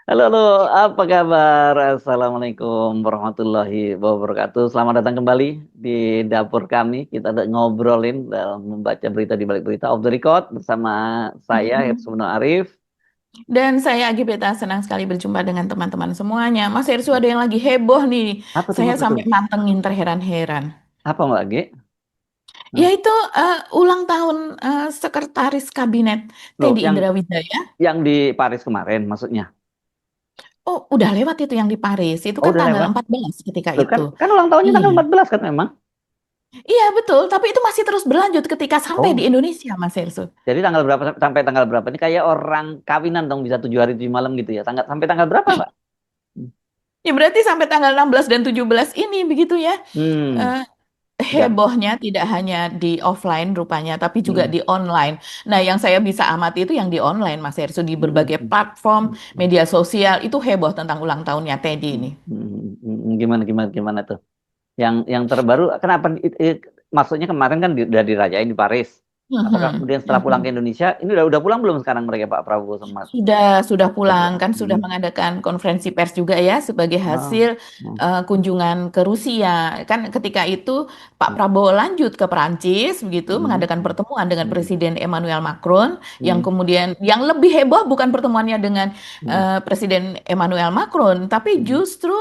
Halo, halo, apa kabar? Assalamualaikum warahmatullahi wabarakatuh. Selamat datang kembali di dapur kami. Kita ada ngobrolin dalam membaca berita di balik berita off the record bersama saya, Mhm. Hirsuno Arif. Dan saya Agi Beta senang sekali berjumpa dengan teman-teman semuanya. Mas Ersu ada yang lagi heboh nih. Apa tuh, Saya apa tuh? sampai mantengin terheran-heran. Apa Mbak G? Hah? Yaitu ulang tahun Sekretaris Kabinet Loh, Teddy Indrawidaya. yang di Paris kemarin maksudnya. Oh, udah lewat itu yang di Paris. Itu Oh, kan udah tanggal lewat. 14 ketika Loh, itu. kan ulang tahunnya tanggal Iya. 14 kan memang. Iya, betul. Tapi itu masih terus berlanjut ketika sampai di Oh, Indonesia, Mas Ersu. jadi tanggal berapa sampai tanggal berapa? Ini kayak orang kawinan dong bisa 7 hari 7 malam gitu ya. Sampai tanggal berapa, Mbak? Ya berarti sampai tanggal 16 dan 17 ini begitu ya. Hmm, Eh, ya. Hebohnya tidak hanya di offline rupanya, tapi juga Hmm. di online. Nah, yang saya bisa amati itu yang di online, Mas Ersu, di Hmm. berbagai platform Hmm. media sosial itu heboh tentang ulang tahunnya Teddy ini. Gimana gimana gimana tuh? Yang terbaru kenapa maksudnya kemarin kan udah dirayain di Paris. Apakah Mhm, kemudian setelah pulang ke mhm. Indonesia ini udah pulang belum sekarang mereka Pak Prabowo sama Sudah udah pulang pulang? kan sudah mengadakan konferensi pers juga ya sebagai Oh. hasil Hmm. kunjungan ke Rusia. Kan ketika itu Pak Prabowo lanjut ke Perancis begitu Hmm. mengadakan pertemuan dengan Hmm. Presiden Emmanuel Macron yang Hmm. kemudian yang lebih heboh bukan pertemuannya dengan Hmm. Presiden Emmanuel Macron tapi Hmm. justru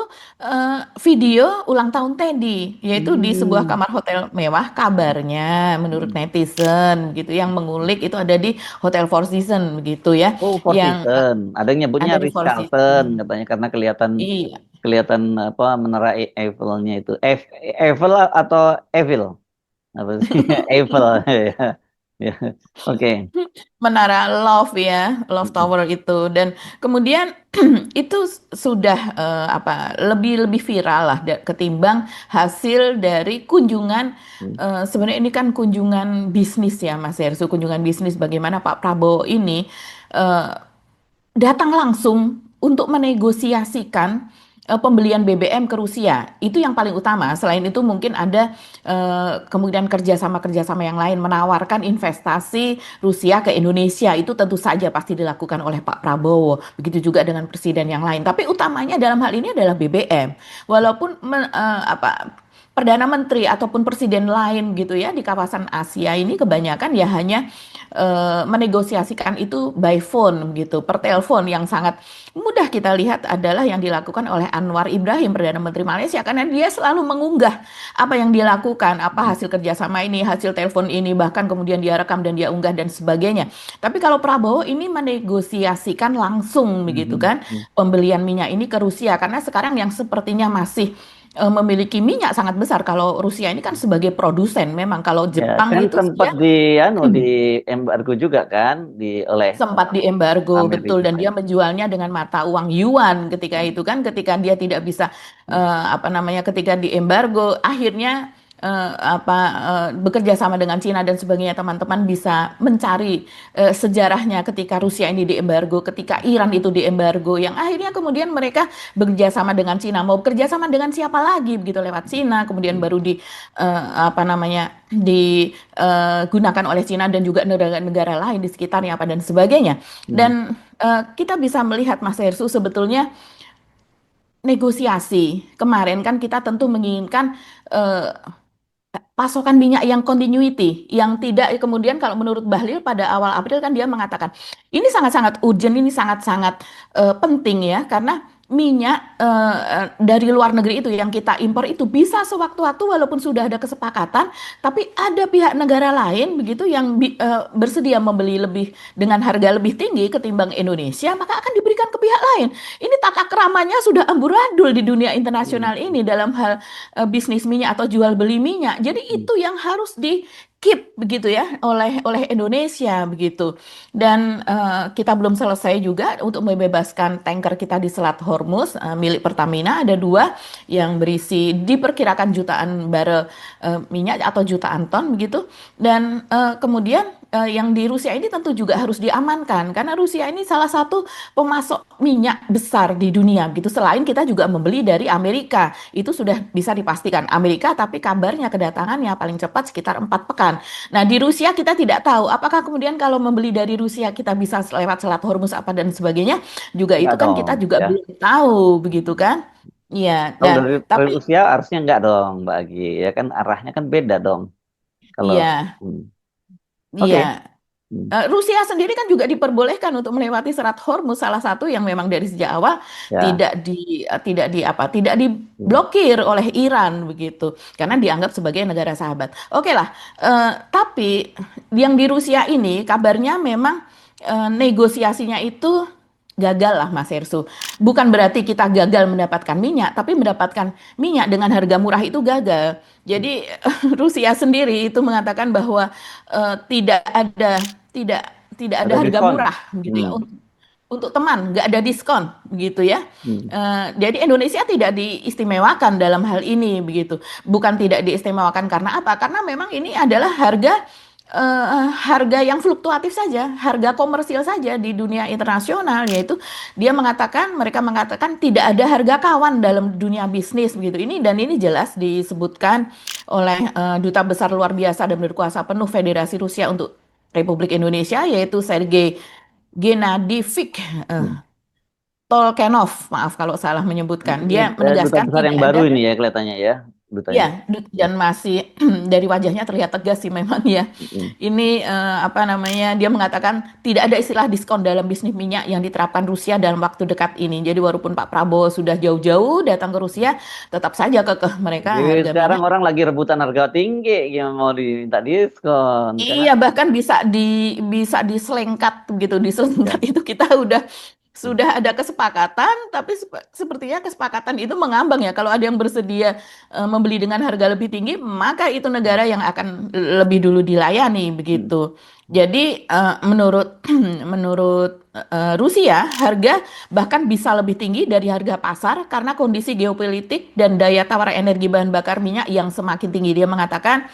video ulang tahun Teddy yaitu di sebuah Hmm. kamar hotel mewah kabarnya menurut Hmm. netizen gitu yang mengulik itu ada di Hotel Four Seasons begitu ya Oh, Four yang Seasons. Ada yang nyebutnya ada di Ritz Four Carlton Seasons. katanya karena kelihatan Iya. kelihatan apa menara Eiffelnya itu. Eiffel atau Eiffel? Apa sih? Eiffel ya. Ya. Oke. Menara Love ya, Love Hmm. Tower itu dan kemudian itu sudah apa lebih lebih viral lah ketimbang hasil dari kunjungan sebenarnya ini kan kunjungan bisnis ya Mas Ersu, kunjungan bisnis bagaimana Pak Prabowo ini eh, datang langsung untuk menegosiasikan pembelian BBM ke Rusia. Itu yang paling utama. Selain itu mungkin ada kemudian kerjasama-kerjasama yang lain menawarkan investasi Rusia ke Indonesia. Itu tentu saja pasti dilakukan oleh Pak Prabowo. Begitu juga dengan presiden yang lain. Tapi utamanya dalam hal ini adalah BBM. Walaupun apa Perdana Menteri ataupun presiden lain gitu ya di kawasan Asia ini kebanyakan ya hanya menegosiasikan itu by phone gitu, per telepon yang sangat mudah kita lihat adalah yang dilakukan oleh Anwar Ibrahim, Perdana Menteri Malaysia, karena dia selalu mengunggah apa yang dia lakukan, apa hasil kerjasama ini, hasil telepon ini, bahkan kemudian dia rekam dan dia unggah dan sebagainya. Tapi kalau Prabowo ini menegosiasikan langsung begitu kan, pembelian minyak ini ke Rusia, karena sekarang yang sepertinya masih memiliki minyak sangat besar. Kalau Rusia ini kan sebagai produsen, memang kalau Ya, Jepang kan itu sempat dia di embargo juga kan oleh sempat diembargo betul dan Amerika dia ya. menjualnya dengan mata uang yuan ketika Hmm. itu kan ketika dia tidak bisa apa namanya ketika diembargo akhirnya bekerja sama dengan Cina dan sebagainya teman-teman bisa mencari sejarahnya ketika Rusia ini diembargo ketika Iran itu diembargo yang akhirnya kemudian mereka bekerja sama dengan Cina mau bekerja sama dengan siapa lagi begitu lewat Cina kemudian baru di apa namanya digunakan oleh Cina dan juga negara-negara lain di sekitarnya apa dan sebagainya. Hmm. Dan kita bisa melihat Mas Hersu sebetulnya negosiasi kemarin kan kita tentu menginginkan eh, pasokan minyak yang continuity, yang tidak kemudian kalau menurut Bahlil pada awal April kan dia mengatakan ini sangat-sangat urgent, ini sangat-sangat penting ya karena minyak dari luar negeri itu yang kita impor itu bisa sewaktu-waktu walaupun sudah ada kesepakatan, tapi ada pihak negara lain begitu yang bersedia membeli lebih dengan harga lebih tinggi ketimbang Indonesia, maka akan diberikan ke pihak lain. Ini tata keramanya sudah amburadul di dunia internasional Hmm. ini dalam hal bisnis minyak atau jual beli minyak. Jadi Hmm. itu yang harus di keep begitu ya oleh oleh Indonesia begitu. Dan kita belum selesai juga untuk membebaskan tanker kita di Selat Hormuz milik Pertamina ada dua yang berisi diperkirakan jutaan barel minyak atau jutaan ton begitu. Dan kemudian yang di Rusia ini tentu juga harus diamankan karena Rusia ini salah satu pemasok minyak besar di dunia gitu. Selain kita juga membeli dari Amerika, itu sudah bisa dipastikan Amerika, tapi kabarnya kedatangannya paling cepat sekitar 4 pekan. Nah di Rusia kita tidak tahu apakah kemudian kalau membeli dari Rusia kita bisa lewat Selat Hormuz apa dan sebagainya juga Enggak itu kan dong, kita juga ya. belum tahu begitu kan? Iya, Kalau dan dari tapi Rusia harusnya enggak dong, Mbak Agi. Ya kan arahnya kan beda dong. Kalau, iya, hmm. iya. Oke. Hmm. Rusia sendiri kan juga diperbolehkan untuk melewati Selat Hormuz, salah satu yang memang dari sejak awal Ya. tidak Hmm. diblokir oleh Iran begitu, karena dianggap sebagai negara sahabat. Oke lah, tapi yang di Rusia ini kabarnya memang negosiasinya itu gagal lah Mas Hersu. Bukan berarti kita gagal mendapatkan minyak, tapi mendapatkan minyak dengan harga murah itu gagal. Jadi Rusia sendiri itu mengatakan bahwa tidak ada tidak tidak ada Ada harga diskon. murah gitu ya Hmm. untuk teman, nggak ada diskon begitu ya. Hmm. Jadi Indonesia tidak diistimewakan dalam hal ini begitu. Bukan tidak diistimewakan karena apa? Karena memang ini adalah harga yang fluktuatif saja, harga komersil saja di dunia internasional, yaitu mereka mengatakan tidak ada harga kawan dalam dunia bisnis begitu. Ini jelas disebutkan oleh Duta Besar Luar Biasa dan Berkuasa Penuh Federasi Rusia untuk Republik Indonesia, yaitu Sergei Gennadievic Hmm. Tolkenov, maaf kalau salah menyebutkan. Ini Dia duta menegaskan besar tidak yang ada. baru ini ya kelihatannya ya, dutanya. Ya, dan masih dari wajahnya terlihat tegas sih memang ya. Hmm. Ini apa namanya? Dia mengatakan tidak ada istilah diskon dalam bisnis minyak yang diterapkan Rusia dalam waktu dekat ini. Jadi walaupun Pak Prabowo sudah jauh-jauh datang ke Rusia, tetap saja kekeh mereka Jadi harga sekarang minyak. orang lagi rebutan harga tinggi, yang mau diminta diskon, karena Iya, bahkan bisa diselengkat gitu, diselengkat ya. itu kita sudah ada kesepakatan, tapi sepertinya kesepakatan itu mengambang ya. Kalau ada yang bersedia membeli dengan harga lebih tinggi, maka itu negara yang akan lebih dulu dilayani Hmm. begitu. Jadi menurut menurut Rusia, harga bahkan bisa lebih tinggi dari harga pasar karena kondisi geopolitik dan daya tawar energi bahan bakar minyak yang semakin tinggi. Dia mengatakan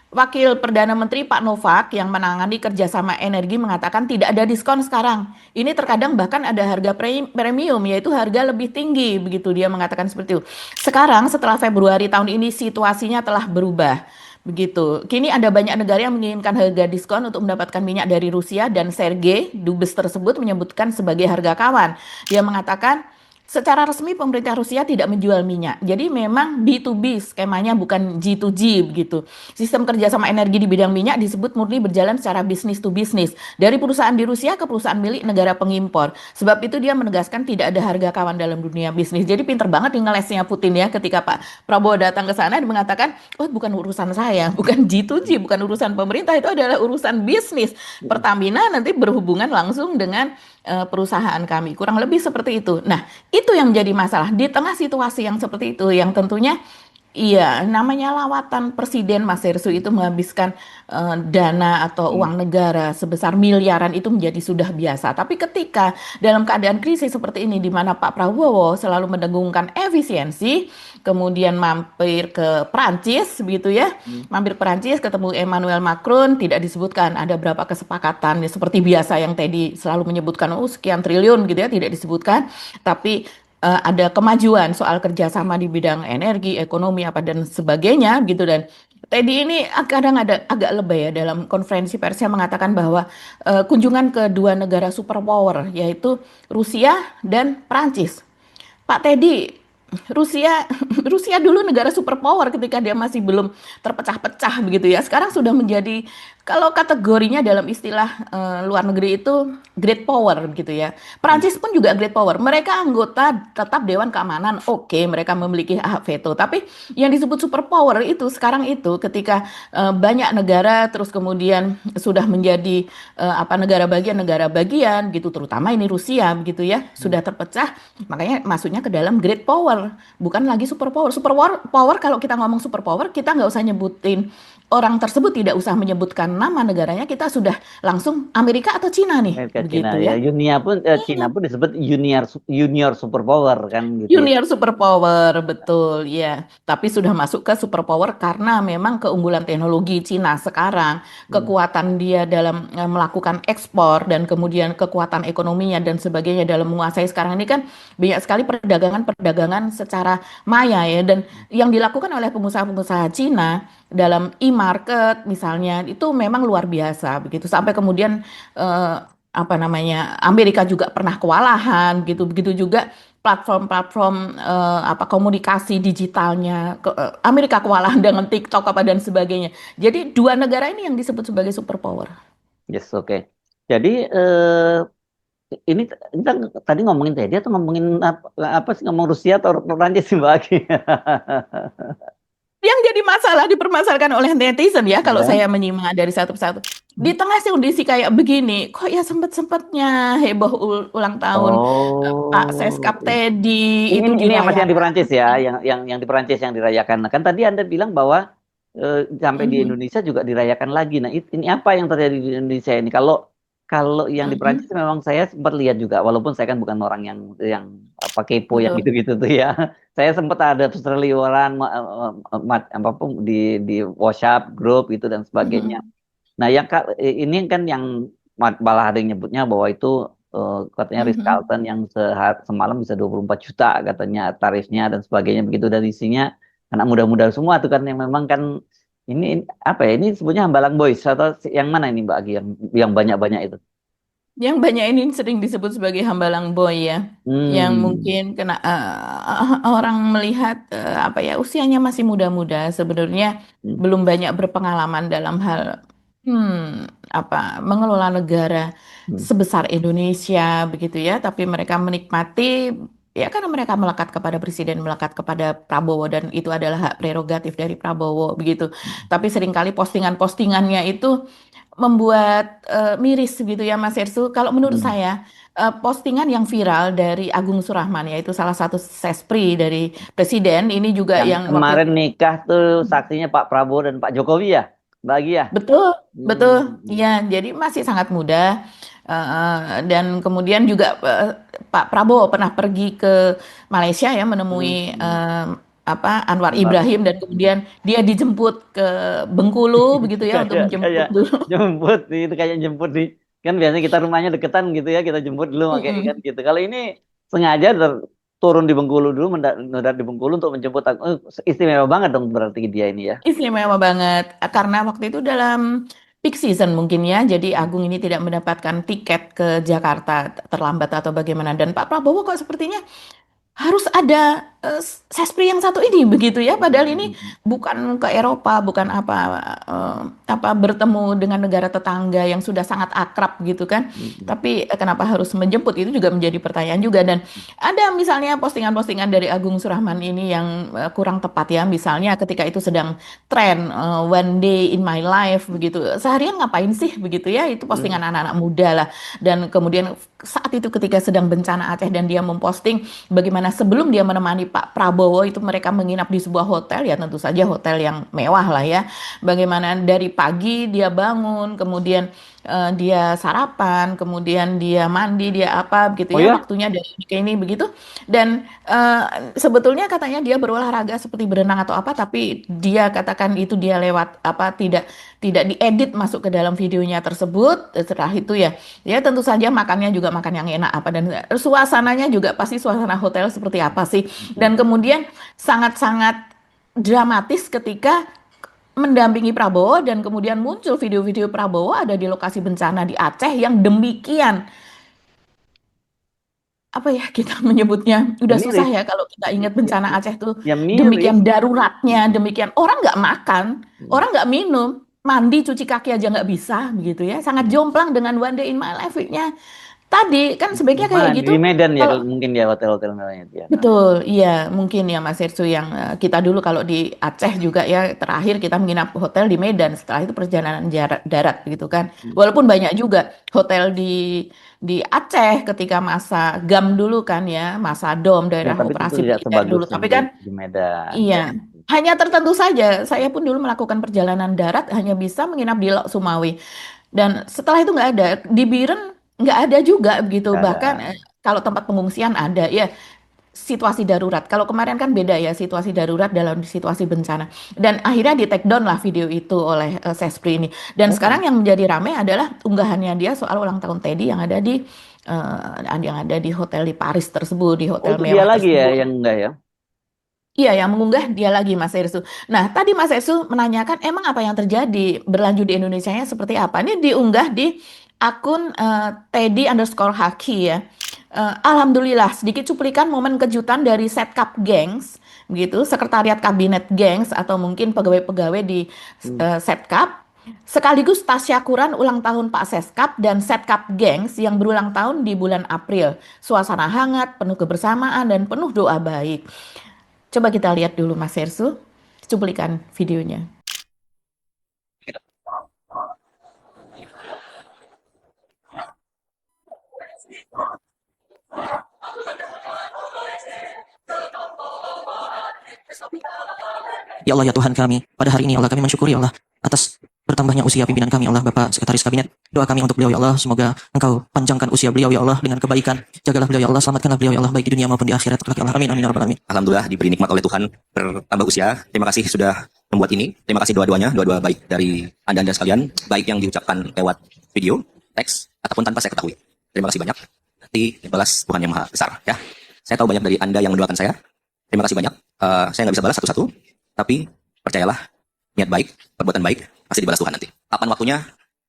Wakil Perdana Menteri Pak Novak yang menangani kerjasama energi mengatakan tidak ada diskon sekarang. Ini terkadang bahkan ada harga premium, yaitu harga lebih tinggi. Begitu dia mengatakan seperti itu. Sekarang setelah Februari tahun ini situasinya telah berubah. Begitu. Kini ada banyak negara yang menginginkan harga diskon untuk mendapatkan minyak dari Rusia dan Sergei Dubes tersebut menyebutkan sebagai harga kawan. Dia mengatakan secara resmi pemerintah Rusia tidak menjual minyak. Jadi memang B2B skemanya bukan G2G begitu. Sistem kerjasama energi di bidang minyak disebut murni berjalan secara bisnis to bisnis. Dari perusahaan di Rusia ke perusahaan milik negara pengimpor. Sebab itu dia menegaskan tidak ada harga kawan dalam dunia bisnis. Jadi pinter banget nih ngelesnya Putin ya ketika Pak Prabowo datang ke sana dan mengatakan, oh bukan urusan saya, bukan G2G, bukan urusan pemerintah, itu adalah urusan bisnis. Pertamina nanti berhubungan langsung dengan perusahaan kami. Kurang lebih seperti itu. Nah, itu yang menjadi masalah di tengah situasi yang seperti itu, yang tentunya iya, namanya lawatan presiden Mas Hersu itu menghabiskan dana atau Hmm. uang negara sebesar miliaran itu menjadi sudah biasa. Tapi ketika dalam keadaan krisis seperti ini, di mana Pak Prabowo selalu mendengungkan efisiensi, kemudian mampir ke Prancis, begitu ya, Hmm. mampir Prancis ketemu Emmanuel Macron, tidak disebutkan ada berapa kesepakatan, ya, seperti biasa yang Teddy selalu menyebutkan, oh sekian triliun gitu ya, tidak disebutkan, tapi ada kemajuan soal kerjasama di bidang energi, ekonomi apa dan sebagainya gitu. Dan Teddy ini kadang ada agak lebay ya dalam konferensi persnya mengatakan bahwa kunjungan kedua negara superpower yaitu Rusia dan Prancis. Pak Teddy, Rusia Rusia dulu negara superpower ketika dia masih belum terpecah-pecah begitu ya. Sekarang sudah menjadi kalau kategorinya dalam istilah luar negeri itu great power gitu ya. Hmm. Prancis pun juga great power. Mereka anggota tetap Dewan Keamanan. Oke, mereka memiliki hak veto. Tapi yang disebut superpower itu sekarang itu ketika banyak negara terus kemudian sudah menjadi negara bagian gitu, terutama ini Rusia begitu ya, sudah terpecah, makanya masuknya ke dalam great power, bukan lagi superpower. Superpower kalau kita ngomong superpower, kita nggak usah nyebutin orang tersebut tidak usah menyebutkan nama negaranya, kita sudah langsung Amerika atau Cina nih, Amerika Cina begitu ya, ya. Cina pun disebut junior superpower kan gitu ya. Junior superpower, betul, ya. Tapi sudah masuk ke superpower karena memang keunggulan teknologi Cina sekarang, Hmm. kekuatan dia dalam melakukan ekspor dan kemudian kekuatan ekonominya dan sebagainya dalam menguasai sekarang ini kan banyak sekali perdagangan-perdagangan secara maya ya. Dan yang dilakukan oleh pengusaha-pengusaha Cina dalam e-market misalnya itu memang luar biasa begitu. Sampai kemudian apa namanya Amerika juga pernah kewalahan gitu. Begitu juga platform-platform apa komunikasi digitalnya Amerika kewalahan dengan TikTok apa dan sebagainya. Jadi dua negara ini yang disebut sebagai superpower. Yes, oke. Jadi ini kita tadi ngomongin Teddy atau ngomongin apa sih, ngomong Rusia atau Prancis sih Mbak Aki? Yang jadi masalah dipermasalahkan oleh netizen ya kalau Ya. saya menyimak dari satu persatu. Di tengah kondisi kayak begini, kok ya sempet-sempetnya heboh ulang tahun Pak Oh, Seskap Teddy ini itu ini yang masih yang di dirayakan. Perancis ya, yang di Perancis yang dirayakan. Nah, kan tadi Anda bilang bahwa sampai di Mhm, Indonesia juga dirayakan lagi. Nah, ini apa yang terjadi di Indonesia ini? Kalau kalau yang di Perancis mhm, memang saya sempat lihat juga, walaupun saya kan bukan orang yang apa kepo yang betul. gitu-gitu tuh ya. Saya sempat ada seliweran apapun di WhatsApp grup gitu dan sebagainya. Mhm, Nah, ini kan yang malah ada yang nyebutnya bahwa itu katanya mhm. Ritz-Carlton yang semalam bisa 24 juta katanya tarifnya dan sebagainya begitu, dan isinya anak muda-muda semua tuh kan, yang memang kan ini apa ya, ini sebutnya Hambalang Boys atau yang mana ini Mbak Agi, yang banyak-banyak itu. Yang banyak ini sering disebut sebagai hambalang boy ya, yang Hmm. mungkin kena orang melihat apa ya usianya masih muda-muda, sebenarnya Hmm. belum banyak berpengalaman dalam hal apa mengelola negara Hmm. sebesar Indonesia begitu ya, tapi mereka menikmati ya karena mereka melekat kepada presiden, melekat kepada Prabowo dan itu adalah hak prerogatif dari Prabowo begitu. Tapi seringkali postingan-postingannya itu membuat miris gitu ya Mas Ersu. Kalau menurut Hmm. saya postingan yang viral dari Agung Surahman yaitu salah satu sespri dari presiden ini juga Yang yang waktu kemarin itu nikah tuh saksinya Pak Prabowo dan Pak Jokowi ya, Mbak Agi ya. betul betul Hmm. ya jadi masih sangat muda. Dan kemudian juga Pak Prabowo pernah pergi ke Malaysia ya menemui Hmm. apa Anwar Anwar. Ibrahim dan kemudian dia dijemput ke Bengkulu begitu ya untuk kayak menjemput kayak dulu. jemput itu, kayak jemput di, kan biasanya kita rumahnya deketan gitu ya, kita jemput dulu makanya kan Mm-mm. gitu. Kalau ini sengaja turun di Bengkulu dulu, mendarat di Bengkulu untuk menjemput aku. Istimewa banget dong berarti dia ini ya. Istimewa banget karena waktu itu dalam peak season mungkin ya. Jadi Hmm. Agung ini tidak mendapatkan tiket ke Jakarta terlambat atau bagaimana dan Pak Prabowo kok sepertinya harus ada sespri yang satu ini begitu ya padahal ini Hmm. bukan ke Eropa bukan apa apa bertemu dengan negara tetangga yang sudah sangat akrab gitu kan Hmm. tapi kenapa harus menjemput itu juga menjadi pertanyaan juga dan ada misalnya postingan-postingan dari Agung Surahman ini yang kurang tepat ya misalnya ketika itu sedang tren one day in my life begitu seharian ngapain sih begitu ya itu Hmm. postingan anak-anak muda lah dan kemudian saat itu ketika sedang bencana Aceh dan dia memposting bagaimana sebelum dia menemani Pak Prabowo itu mereka menginap di sebuah hotel ya tentu saja hotel yang mewah lah ya. Bagaimana dari pagi dia bangun, kemudian dia sarapan, kemudian dia mandi, dia apa begitu Oh ya ya. waktunya dari ini ke ini begitu. Dan sebetulnya katanya dia berolahraga seperti berenang atau apa, tapi dia katakan itu dia lewat apa tidak diedit masuk ke dalam videonya tersebut. Setelah itu ya ya tentu saja makannya juga makan yang enak apa dan suasananya juga pasti suasana hotel seperti apa sih. Dan kemudian sangat-sangat dramatis ketika mendampingi Prabowo dan kemudian muncul video-video Prabowo ada di lokasi bencana di Aceh yang demikian apa ya kita menyebutnya Ya udah susah miris. ya kalau kita ingat Ya, bencana Aceh tuh ya miris. demikian daruratnya Hmm. demikian orang nggak makan Hmm. orang nggak minum mandi cuci kaki aja nggak bisa begitu ya sangat Hmm. jomplang dengan one day in my life-nya tadi kan Di sebaiknya kayak mana? gitu Di Medan ya, kalau mungkin ya hotel-hotel mewahnya itu ya. betul, iya mungkin ya Mas Irsu yang kita dulu kalau di Aceh juga ya terakhir kita menginap hotel di Medan setelah itu perjalanan darat gitu kan. Hmm. Walaupun banyak juga hotel di Aceh ketika masa GAM dulu kan ya, masa DOM Ya, daerah tapi tentu operasi tidak militer sebagus dulu. yang Tapi kan di Medan iya ya. Hanya tertentu saja. Saya pun dulu melakukan perjalanan darat hanya bisa menginap di Lok Sumawi. Dan setelah itu nggak ada. Di Biren nggak ada juga begitu. Nggak ada. Bahkan kalau tempat pengungsian ada. Ya, situasi darurat. Kalau kemarin kan beda ya, situasi darurat dalam situasi bencana. Dan akhirnya di take down lah video itu oleh Sespri ini. Dan Oh, sekarang yang menjadi ramai adalah unggahannya dia soal ulang tahun Teddy yang ada di hotel di Paris tersebut, di oh hotel itu dia mewah lagi ya tersebut. yang enggak ya? Iya, yang mengunggah dia lagi Mas Ersu. Nah, tadi Mas Ersu menanyakan emang apa yang terjadi berlanjut di Indonesianya seperti apa. Ini diunggah di akun Teddy_Haki ya. Alhamdulillah, sedikit cuplikan momen kejutan dari Setkap Gengs, gitu, Sekretariat Kabinet Gengs atau mungkin pegawai-pegawai di Hmm. Setkap. Sekaligus tasyakuran ulang tahun Pak Seskap dan Setkap Gengs yang berulang tahun di bulan April. Suasana hangat, penuh kebersamaan, dan penuh doa baik. Coba kita lihat dulu Mas Sersu, cuplikan videonya. Ya Allah ya Tuhan kami, pada hari ini ya Allah kami mensyukuri ya Allah atas bertambahnya usia pimpinan kami ya Allah Bapak Sekretaris Kabinet. Doa kami untuk beliau ya Allah, semoga Engkau panjangkan usia beliau ya Allah dengan kebaikan. Jagalah beliau ya Allah, selamatkanlah beliau ya Allah baik di dunia maupun di akhirat. Ya Allah. Amin amin ya rabbal alamin. Alhamdulillah diberi nikmat oleh Tuhan bertambah usia. Terima kasih sudah membuat ini. Terima kasih doa-doanya, doa-doa baik dari Anda sekalian, baik yang diucapkan lewat video, teks, ataupun tanpa saya ketahui. Terima kasih banyak. Nanti dibalas Tuhan yang Maha Besar ya. Saya tahu banyak dari Anda yang mendoakan saya. Terima kasih banyak. Saya nggak bisa balas satu-satu, tapi percayalah, niat baik, perbuatan baik pasti dibalas Tuhan nanti. Kapan waktunya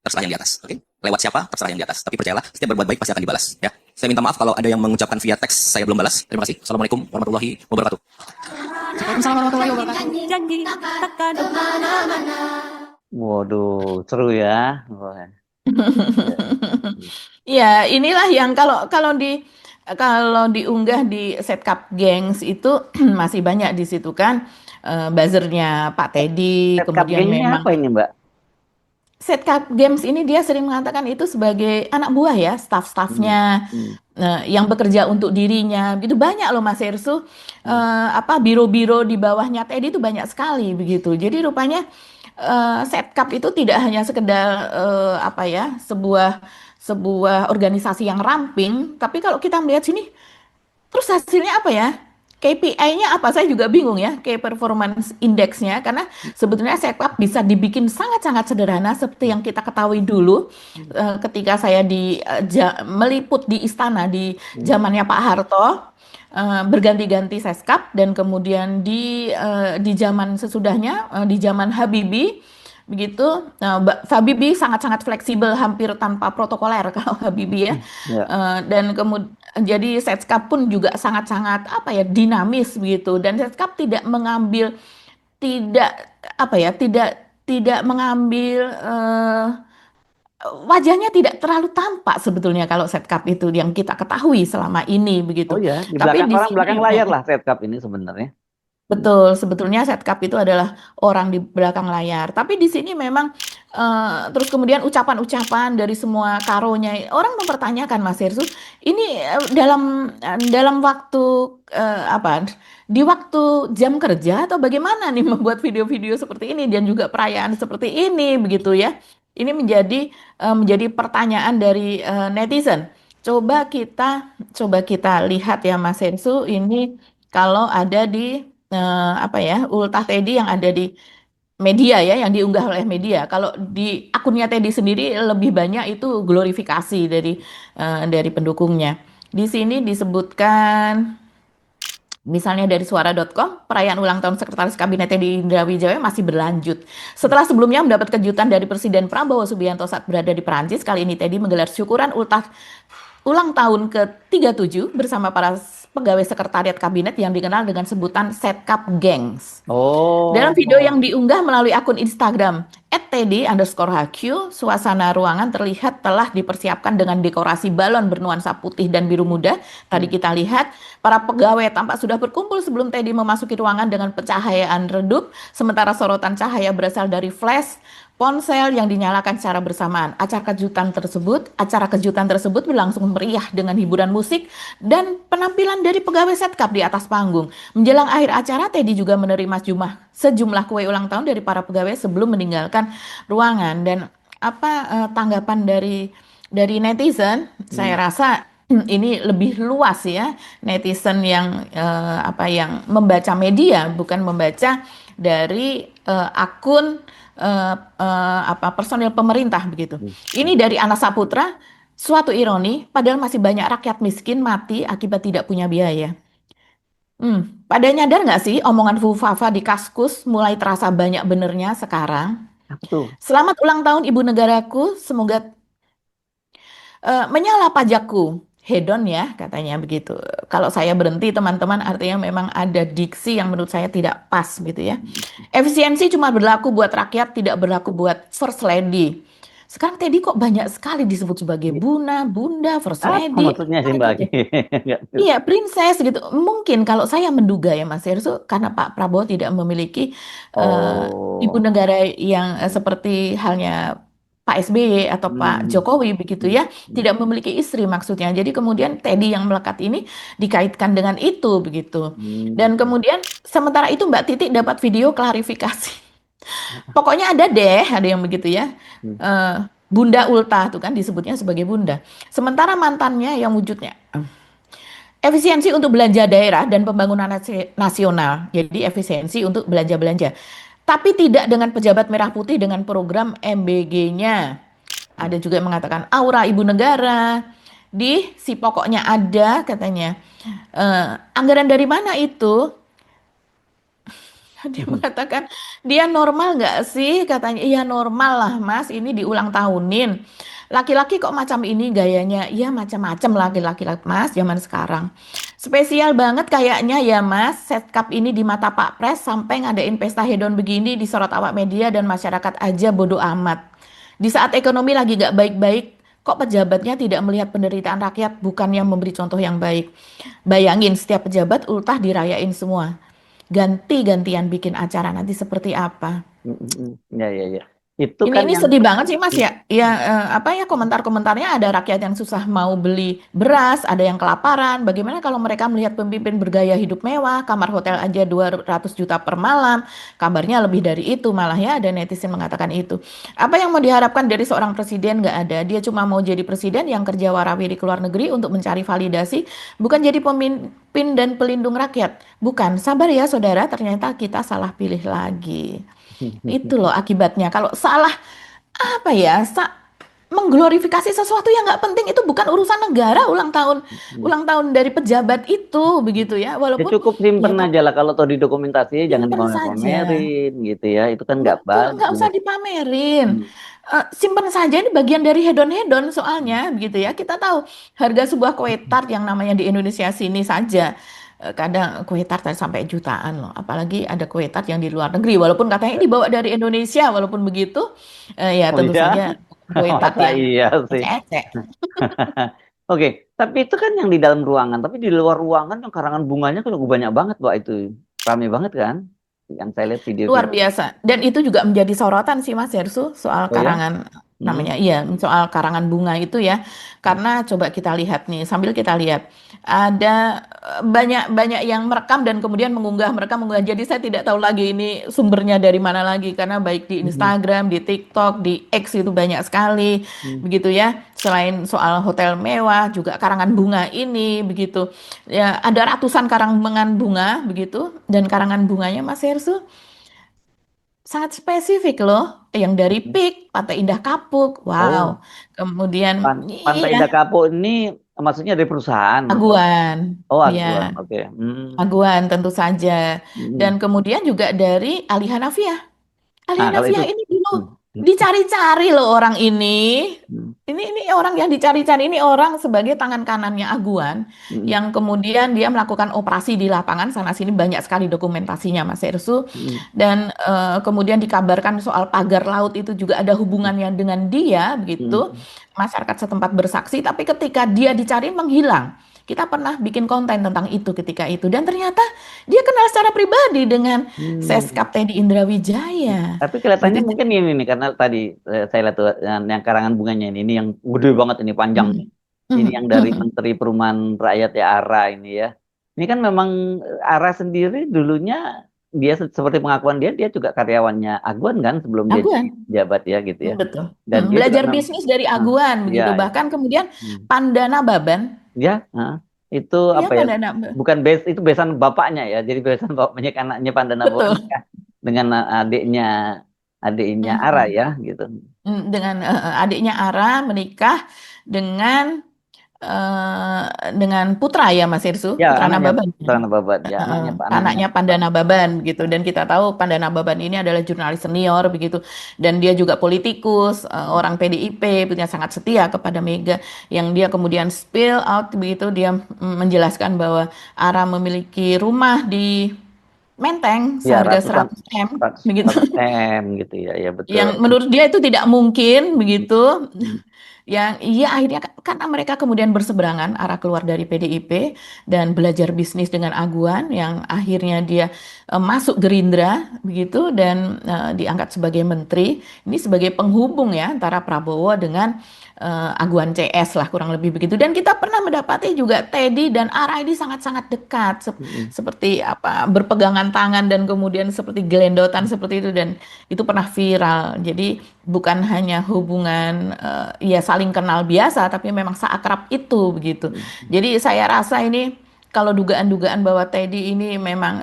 terserah yang di atas. Oke? Lewat siapa terserah yang di atas. Tapi percayalah, setiap berbuat baik pasti akan dibalas. Ya. Saya minta maaf kalau ada yang mengucapkan via teks saya belum balas. Terima kasih. Assalamualaikum warahmatullahi wabarakatuh. Waalaikumsalam warahmatullahi wabarakatuh. Janji takkan kemana-mana. Waduh, seru ya. Wah, ya. Ya, inilah yang kalau diunggah di Setkap Gengs itu masih banyak di situ kan buzzernya Pak Teddy, Set cup kemudian gengnya memang apa ini, Mbak? Setkap Games ini dia sering mengatakan itu sebagai anak buah ya, Hmm. staff-staffnya Hmm. yang bekerja untuk dirinya. Begitu banyak loh Mas Ersu, Hmm. biro-biro di bawahnya Teddy itu banyak sekali begitu. Jadi rupanya Setkap itu tidak hanya sekedar apa ya, sebuah sebuah organisasi yang ramping, tapi kalau kita melihat sini terus hasilnya apa ya? KPI-nya apa? Saya juga bingung ya, Key Performance Index-nya, karena sebetulnya Sekwap bisa dibikin sangat-sangat sederhana seperti yang kita ketahui dulu ketika saya meliput di istana di Hmm. zamannya Pak Harto, berganti-ganti Seskap dan kemudian di zaman sesudahnya, di zaman Habibie, begitu. Habibie sangat-sangat fleksibel, hampir tanpa protokoler kalau Habibie ya. Ya. Dan kemudian jadi Setskap pun juga sangat-sangat apa ya dinamis begitu dan Setskap tidak apa ya tidak mengambil wajahnya tidak terlalu tampak sebetulnya kalau Setskap itu yang kita ketahui selama ini Oh begitu. ya, di Tapi belakang di orang sini belakang layar lah set cup ini sebenarnya. Hmm. betul, sebetulnya Setkap itu adalah orang di belakang layar. Tapi di sini memang terus kemudian ucapan-ucapan dari semua karonya orang mempertanyakan Mas Hersu, ini dalam waktu apa? Di waktu jam kerja atau bagaimana nih membuat video-video seperti ini dan juga perayaan seperti ini begitu ya. Ini menjadi pertanyaan dari netizen. Coba kita lihat ya Mas Hersu, ini kalau ada di apa ya ultah Teddy yang ada di media ya yang diunggah oleh media. Kalau di akunnya Teddy sendiri lebih banyak itu glorifikasi dari pendukungnya. Di sini disebutkan misalnya dari suara.com, perayaan ulang tahun Sekretaris Kabinet Teddy Indra Wijaya masih berlanjut. Setelah sebelumnya mendapat kejutan dari Presiden Prabowo Subianto saat berada di Perancis, kali ini Teddy menggelar syukuran ultah ulang tahun ke-37 bersama para pegawai sekretariat kabinet yang dikenal dengan sebutan Setkap Gengs. Dalam video Oh. yang diunggah melalui akun Instagram @teddy_hq, suasana ruangan terlihat telah dipersiapkan dengan dekorasi balon bernuansa putih dan biru muda. Tadi Hmm. kita lihat para pegawai tampak sudah berkumpul sebelum Teddy memasuki ruangan dengan pencahayaan redup, sementara sorotan cahaya berasal dari flash ponsel yang dinyalakan secara bersamaan. Acara kejutan tersebut berlangsung meriah dengan hiburan musik dan penampilan dari pegawai Setkap di atas panggung. Menjelang akhir acara, Teddy juga menerima sejumlah kue ulang tahun dari para pegawai sebelum meninggalkan ruangan. Dan tanggapan dari netizen, saya rasa ini lebih luas ya, netizen yang yang membaca media, bukan membaca dari akun personil pemerintah begitu. Ini dari Anas Saputra, suatu ironi, padahal masih banyak rakyat miskin mati akibat tidak punya biaya. Pada nyadar nggak sih omongan Fufafa di Kaskus mulai terasa banyak benernya sekarang? Apa tuh? Selamat ulang tahun Ibu Negaraku, semoga menyala pajakku. Hedon ya, katanya begitu. Kalau saya berhenti teman-teman, artinya memang ada diksi yang menurut saya tidak pas gitu ya. Efisiensi cuma berlaku buat rakyat, tidak berlaku buat First Lady. Sekarang Teddy kok banyak sekali disebut sebagai Bunda, First Apa Lady. maksudnya sih Mbak Apa Aki? aja. Nggak tahu. Iya, princess gitu. Mungkin kalau saya menduga ya Mas Hersu, karena Pak Prabowo tidak memiliki ibu Oh. negara yang seperti halnya Pak SBY atau Pak Jokowi begitu ya, tidak memiliki istri maksudnya. Jadi kemudian Teddy yang melekat ini dikaitkan dengan itu begitu. Dan kemudian sementara itu Mbak Titi dapat video klarifikasi. Pokoknya ada yang begitu ya. Bunda Ulta tuh kan disebutnya sebagai bunda. Sementara mantannya yang wujudnya efisiensi untuk belanja daerah dan pembangunan nasional. Jadi efisiensi untuk belanja-belanja. Tapi tidak dengan pejabat merah putih dengan program MBG-nya. Ada juga yang mengatakan aura ibu negara. Di si pokoknya ada katanya. Anggaran dari mana itu? Dia mengatakan, dia normal nggak sih? Katanya, iya normal lah mas, ini diulang tahunin. Laki-laki kok macam ini gayanya? Iya macam-macam laki-laki mas zaman sekarang. Spesial banget kayaknya ya mas, Setkap ini di mata Pak Pres sampai ngadain pesta hedon begini disorot awak media dan masyarakat aja bodoh amat. Di saat ekonomi lagi nggak baik-baik, kok pejabatnya tidak melihat penderitaan rakyat, bukan yang memberi contoh yang baik. Bayangin setiap pejabat ultah dirayain semua. Ganti-gantian bikin acara nanti seperti apa. Ya. Itu kan Ini yang sedih banget sih Mas ya. Ya komentar-komentarnya ada rakyat yang susah mau beli beras, ada yang kelaparan. Bagaimana kalau mereka melihat pemimpin bergaya hidup mewah, kamar hotel aja 200 juta per malam. Kabarnya lebih dari itu malah ya, ada netizen mengatakan itu. Apa yang mau diharapkan dari seorang presiden? Nggak ada. Dia cuma mau jadi presiden yang kerja warawiri ke luar negeri untuk mencari validasi, bukan jadi pemimpin dan pelindung rakyat. Bukan, sabar ya saudara, ternyata kita salah pilih lagi. Itu loh akibatnya. Kalau salah mengglorifikasi sesuatu yang nggak penting itu bukan urusan negara. Ulang tahun dari pejabat itu begitu ya. ya Walaupun cukup simpen ya aja lah kalau toh didokumentasi jangan simpen saja. dipamer-pamerin gitu ya. Itu kan nggak Betul, nggak usah bagus. dipamerin. Simpen saja, ini bagian dari hedon-hedon soalnya begitu ya. Kita tahu harga sebuah kue tart yang namanya di Indonesia sini saja kadang kue tart sampai jutaan loh. Apalagi ada kue tart yang di luar negeri walaupun katanya ini dibawa dari Indonesia, walaupun begitu ya Oh tentu iya? saja kue tart Masa yang iya sih. ecek-ecek. Oke, tapi itu kan yang di dalam ruangan. Tapi di luar ruangan yang karangan bunganya kan juga banyak banget, Mbak, itu. Rame banget kan? Yang saya lihat Luar video-video. biasa. Dan itu juga menjadi sorotan sih Mas Hersu soal Oh ya? karangan namanya iya soal karangan bunga itu ya. Karena coba kita lihat nih sambil kita lihat ada banyak yang merekam dan kemudian mengunggah jadi saya tidak tahu lagi ini sumbernya dari mana lagi karena baik di Instagram, di TikTok, di X itu banyak sekali begitu ya. Selain soal hotel mewah juga karangan bunga ini begitu. Ya ada ratusan karangan bunga begitu dan karangan bunganya Mas Hersu sangat spesifik loh, yang dari PIK, Pantai Indah Kapuk, Oh, wow. Kemudian Pantai iya, Indah Kapuk ini maksudnya dari perusahaan. Aguan, Oh, ya, Aguan. Oke. Aguan tentu saja. Dan Mm. kemudian juga dari Ali Hanafiah. Ali Nah, kalau itu Hanafiah ini dulu dicari-cari loh orang ini. Mm. Ini orang yang dicari-cari, ini orang sebagai tangan kanannya Aguan Mm. yang kemudian dia melakukan operasi di lapangan sana sini banyak sekali dokumentasinya Mas Ersu Mm. dan kemudian dikabarkan soal pagar laut itu juga ada hubungannya dengan dia begitu. Mm. Masyarakat setempat bersaksi tapi ketika dia dicari menghilang. kita pernah bikin konten tentang itu ketika itu, dan ternyata dia kenal secara pribadi dengan Seskap Teddy Indra Wijaya Tapi kelihatannya gitu. mungkin ini nih, karena tadi saya lihat tuh yang karangan bunganya ini yang gede banget ini, panjang Mm, nih. Ini mm, yang dari mm, Menteri Perumahan Rakyat ya, ARA ini ya. Ini kan memang ARA sendiri dulunya dia seperti pengakuan dia juga karyawannya Aguan kan sebelum dia jadi Aguan. jabat ya gitu ya. Betul. Dan dia juga Belajar bisnis dari Aguan ya begitu. ya. Bahkan kemudian Hmm. Pandana Baban, Ya, itu ya apa ya? Pandana, Bukan itu besan bapaknya ya. Jadi besan bapaknya anaknya Pandana Bawa betul. nikah dengan adiknya Ara Mm, ya gitu. dengan adiknya Ara menikah dengan eh, dengan putra ya Mas Irsu, Ya, putra anaknya Nababan. Putra Babat ya, anaknya Anaknya Pak. Pandana Baban gitu, dan kita tahu Pandana Baban ini adalah jurnalis senior begitu, dan dia juga politikus, orang PDIP, punya sangat setia kepada Mega, yang dia kemudian spill out begitu, dia menjelaskan bahwa Ara memiliki rumah di Menteng Ya, seharga 100 M begitu, 100 M gitu ya. Ya betul. yang menurut dia itu tidak mungkin begitu. Hmm. Yang iya akhirnya karena mereka kemudian berseberangan arah keluar dari PDIP dan belajar bisnis dengan Aguan, yang akhirnya dia masuk Gerindra begitu, dan diangkat sebagai menteri. Ini sebagai penghubung ya antara Prabowo dengan Aguan CS lah kurang lebih begitu. Dan kita pernah mendapati juga Teddy dan Ara ini sangat-sangat dekat, Hmm. seperti apa, berpegangan tangan dan kemudian seperti gelendotan seperti itu, dan itu pernah viral. Jadi bukan hanya hubungan ya saling kenal biasa, tapi memang seakrab itu begitu. Jadi saya rasa ini kalau dugaan-dugaan bahwa Teddy ini memang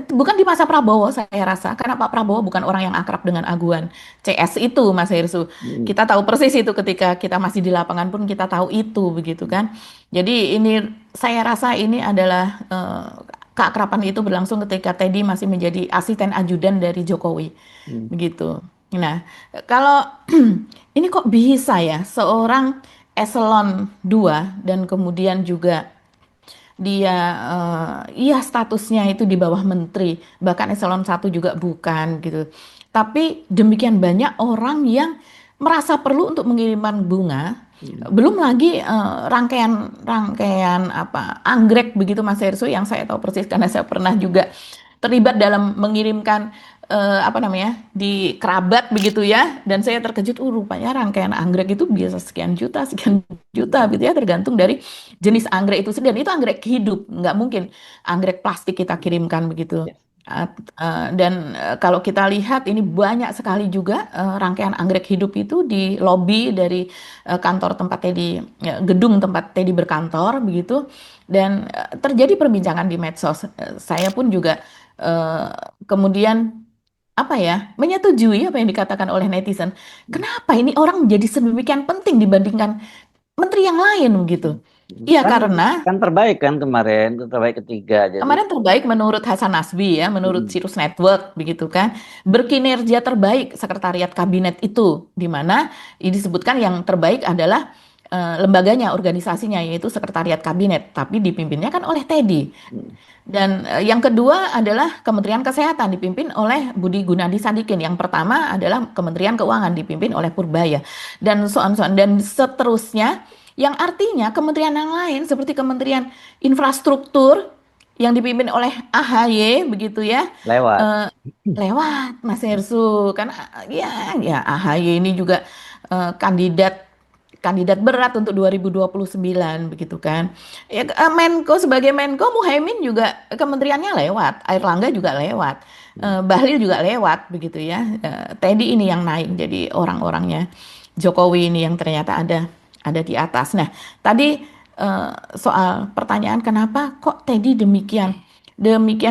bukan di masa Prabowo, saya rasa karena Pak Prabowo bukan orang yang akrab dengan Aguan CS itu, Mas Hersu. Hmm. Kita tahu persis itu ketika kita masih di lapangan pun kita tahu itu begitu kan. Jadi ini saya rasa ini adalah keakraban itu berlangsung ketika Teddy masih menjadi asisten ajudan dari Jokowi Hmm. begitu. Nah, kalau ini kok bisa ya seorang eselon 2 dan kemudian juga dia iya statusnya itu di bawah menteri, bahkan eselon 1 juga bukan gitu. Tapi demikian banyak orang yang merasa perlu untuk mengirimkan bunga, belum lagi rangkaian apa anggrek begitu Mas Hersu, yang saya tahu persis karena saya pernah juga terlibat dalam mengirimkan apa namanya di kerabat begitu ya, dan saya terkejut rupanya rangkaian anggrek itu biasa sekian juta gitu ya, tergantung dari jenis anggrek itu sendiri, dan itu anggrek hidup, nggak mungkin anggrek plastik kita kirimkan begitu. Ya. Dan kalau kita lihat ini banyak sekali juga rangkaian anggrek hidup itu di lobi dari kantor tempat Teddy, gedung tempat Teddy berkantor begitu, dan terjadi perbincangan di medsos. Saya pun juga kemudian apa ya, menyetujui apa yang dikatakan oleh netizen. Kenapa ini orang menjadi sedemikian penting dibandingkan menteri yang lain gitu? Iya, Kan karena kan terbaik kan kemarin, terbaik ketiga. Jadi kemarin terbaik menurut Hasan Nasbi ya, menurut hmm. Sirus Network begitu kan. Berkinerja terbaik sekretariat kabinet itu, di mana ini disebutkan yang terbaik adalah lembaganya, organisasinya, yaitu sekretariat kabinet, tapi dipimpinnya kan oleh Teddy. Dan yang kedua adalah Kementerian Kesehatan dipimpin oleh Budi Gunadi Sadikin. Yang pertama adalah Kementerian Keuangan dipimpin oleh Purbaya. Dan so on. Dan seterusnya, yang artinya kementerian yang lain seperti Kementerian Infrastruktur yang dipimpin oleh AHY begitu ya, Lewat. eh, lewat Mas Hersu. Kan ya AHY ini juga kandidat berat untuk 2029 begitu kan. Ya, Menko sebagai Menko, Muhaimin juga kementeriannya lewat, Airlangga juga lewat, Bahlil juga lewat begitu ya. Teddy ini yang naik jadi orang-orangnya Jokowi ini yang ternyata ada di atas. Nah, tadi soal pertanyaan kenapa kok Teddy demikian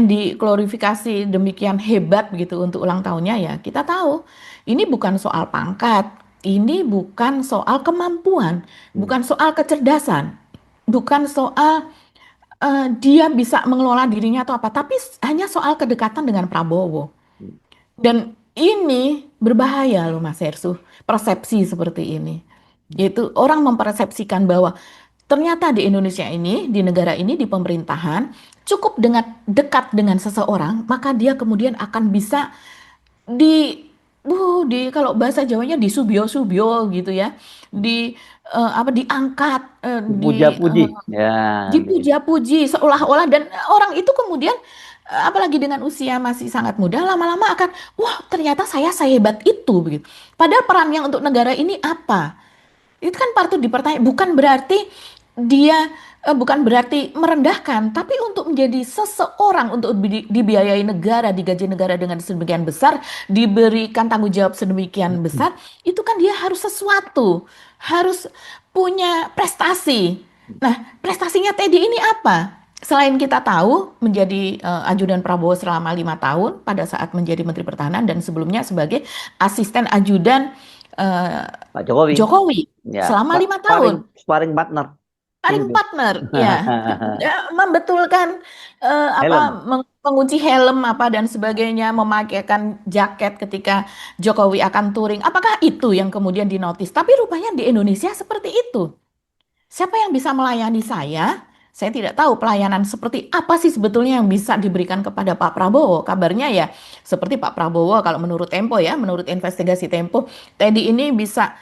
diglorifikasi, demikian hebat begitu untuk ulang tahunnya, ya kita tahu ini bukan soal pangkat, ini bukan soal kemampuan, bukan soal kecerdasan, bukan soal dia bisa mengelola dirinya atau apa, tapi hanya soal kedekatan dengan Prabowo. Dan ini berbahaya loh Mas Hersu, persepsi seperti ini. Yaitu orang mempersepsikan bahwa ternyata di Indonesia ini, di negara ini, di pemerintahan, cukup dengan dekat dengan seseorang, maka dia kemudian akan bisa kalau bahasa Jawanya disubyo-subyo gitu ya, di diangkat, Dipuja-puji. Ya, dipuja-puji seolah-olah, dan orang itu kemudian apalagi dengan usia masih sangat muda, lama-lama akan, wah ternyata saya sehebat itu begitu. Padahal perannya untuk negara ini apa? Itu kan patut dipertanyaan. Bukan berarti merendahkan, tapi untuk menjadi seseorang, untuk dibiayai negara, digaji negara dengan sedemikian besar, diberikan tanggung jawab sedemikian besar, itu kan dia harus sesuatu, harus punya prestasi. Nah, prestasinya Teddy ini apa? Selain kita tahu menjadi ajudan Prabowo selama 5 tahun pada saat menjadi Menteri Pertahanan, dan sebelumnya sebagai asisten ajudan eh, Pak Jokowi. Jokowi Ya, selama 5 tahun. sparring partner. Paling Tinju. partner, ya. Membetulkan Helm. mengunci helm apa dan sebagainya, memakaikan jaket ketika Jokowi akan touring. Apakah itu yang kemudian dinotis? Tapi rupanya di Indonesia seperti itu. Siapa yang bisa melayani saya? Saya tidak tahu pelayanan seperti apa sih sebetulnya yang bisa diberikan kepada Pak Prabowo. Kabarnya ya seperti Pak Prabowo, kalau menurut Tempo ya, menurut investigasi Tempo, Teddy ini bisa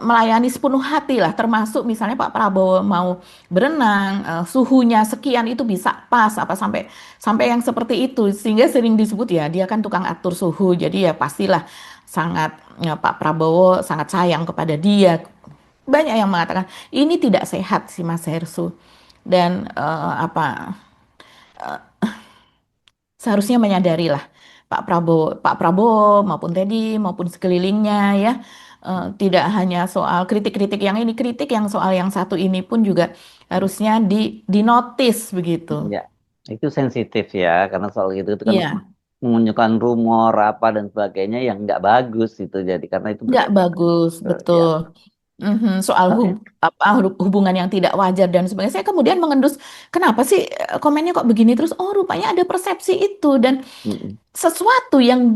melayani sepenuh hati lah, termasuk misalnya Pak Prabowo mau berenang, suhunya sekian itu bisa pas apa, sampai sampai yang seperti itu, sehingga sering disebut ya dia kan tukang atur suhu. Jadi ya pastilah sangat, Pak Prabowo sangat sayang kepada dia. Banyak yang mengatakan ini tidak sehat sih Mas Hersu, dan seharusnya menyadari lah Pak Prabowo maupun Teddy maupun sekelilingnya ya, tidak hanya soal kritik-kritik yang ini, kritik yang soal yang satu ini pun juga harusnya dinotis begitu. Ya, itu sensitif ya, karena soal itu kan Iya, menunjukkan rumor apa dan sebagainya yang nggak bagus itu. Jadi karena itu nggak berkaitan. bagus, Ya, betul. Soal oke. hubungan yang tidak wajar dan sebagainya. Saya kemudian mengendus, kenapa sih komennya kok begini terus? Oh, rupanya ada persepsi itu, dan Mm-mm. sesuatu yang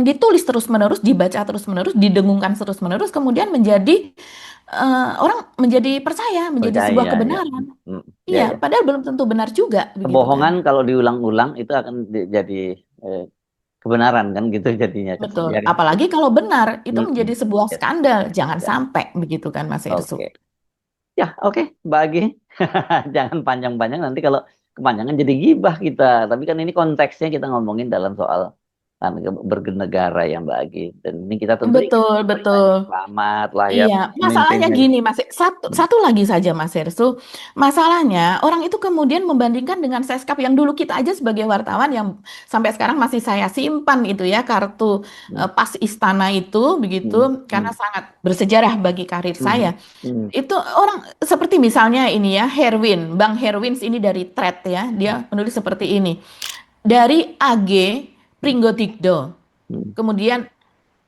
ditulis terus-menerus, dibaca terus-menerus, didengungkan terus-menerus, kemudian menjadi orang menjadi percaya, menjadi sebuah Percaya ya. kebenaran. Mm. Ya, Iya, ya. padahal belum tentu benar juga, begitu kan? Kebohongan kalau diulang-ulang itu akan jadi eh, kebenaran kan gitu jadinya. Betul. Biarin. Apalagi kalau benar, itu Mm-mm. menjadi sebuah Ya, skandal. Jangan ya. sampai, begitu kan, Mas Ersu? Oke. Ya, oke, bagi. Jangan panjang-panjang nanti kalau kepanjangan jadi gibah kita. Tapi kan ini konteksnya kita ngomongin dalam soal bernegara yang bagi. Dan ini kita tentu ingin Betul, betul. beritanya selamat lah ya Iya, masalahnya pemimpinnya. gini, Mas. Satu lagi saja, Mas Hersu. Masalahnya, orang itu kemudian membandingkan dengan Seskap yang dulu kita aja sebagai wartawan yang sampai sekarang masih saya simpan itu ya, kartu Hmm, pas istana itu, begitu, hmm, karena hmm, sangat bersejarah bagi karir hmm, saya. hmm, Itu orang seperti misalnya ini ya, Bang Herwins ini dari Thread ya, dia menulis seperti ini. Dari AG Pringgotikdo, hmm, kemudian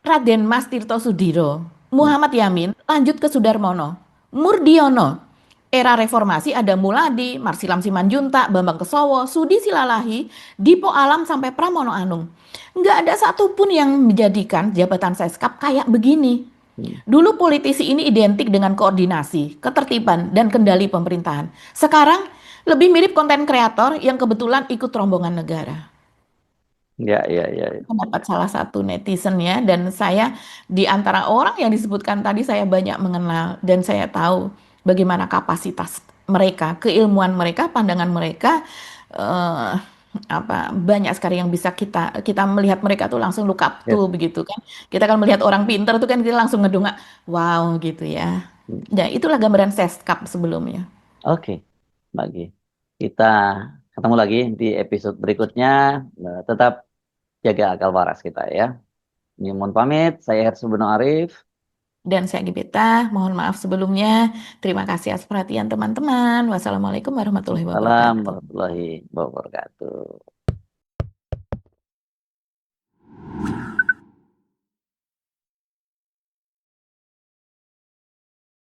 Raden Mas Tirto Sudiro, hmm. Muhammad Yamin, lanjut ke Sudarmono, Murdiono. Era reformasi ada Muladi, Marsilam Simanjuntak, Bambang Kesowo, Sudi Silalahi, Dipo Alam sampai Pramono Anung. Nggak ada satupun yang menjadikan jabatan Seskap kayak begini. Hmm. Dulu politisi ini identik dengan koordinasi, ketertiban, dan kendali pemerintahan. Sekarang lebih mirip konten kreator yang kebetulan ikut rombongan negara. Ya, ya, ya, ya. Pendapat salah satu netizen ya, dan saya di antara orang yang disebutkan tadi saya banyak mengenal, dan saya tahu bagaimana kapasitas mereka, keilmuan mereka, pandangan mereka, eh, banyak sekali yang bisa kita kita melihat mereka tuh langsung look up Yes. tuh begitu kan. Kita kan melihat orang pinter tuh kan kita langsung ngedongak, wow gitu ya. Hmm. Ya itulah gambaran Seskap sebelumnya. Oke, bagi. Kita ketemu lagi di episode berikutnya. Nah, tetap jaga akal waras kita ya. Ini mohon pamit, saya Hersu Beno Arif. Dan saya Gibeta, mohon maaf sebelumnya. Terima kasih atas perhatian teman-teman. Wassalamualaikum warahmatullahi Salam wabarakatuh. warahmatullahi wabarakatuh.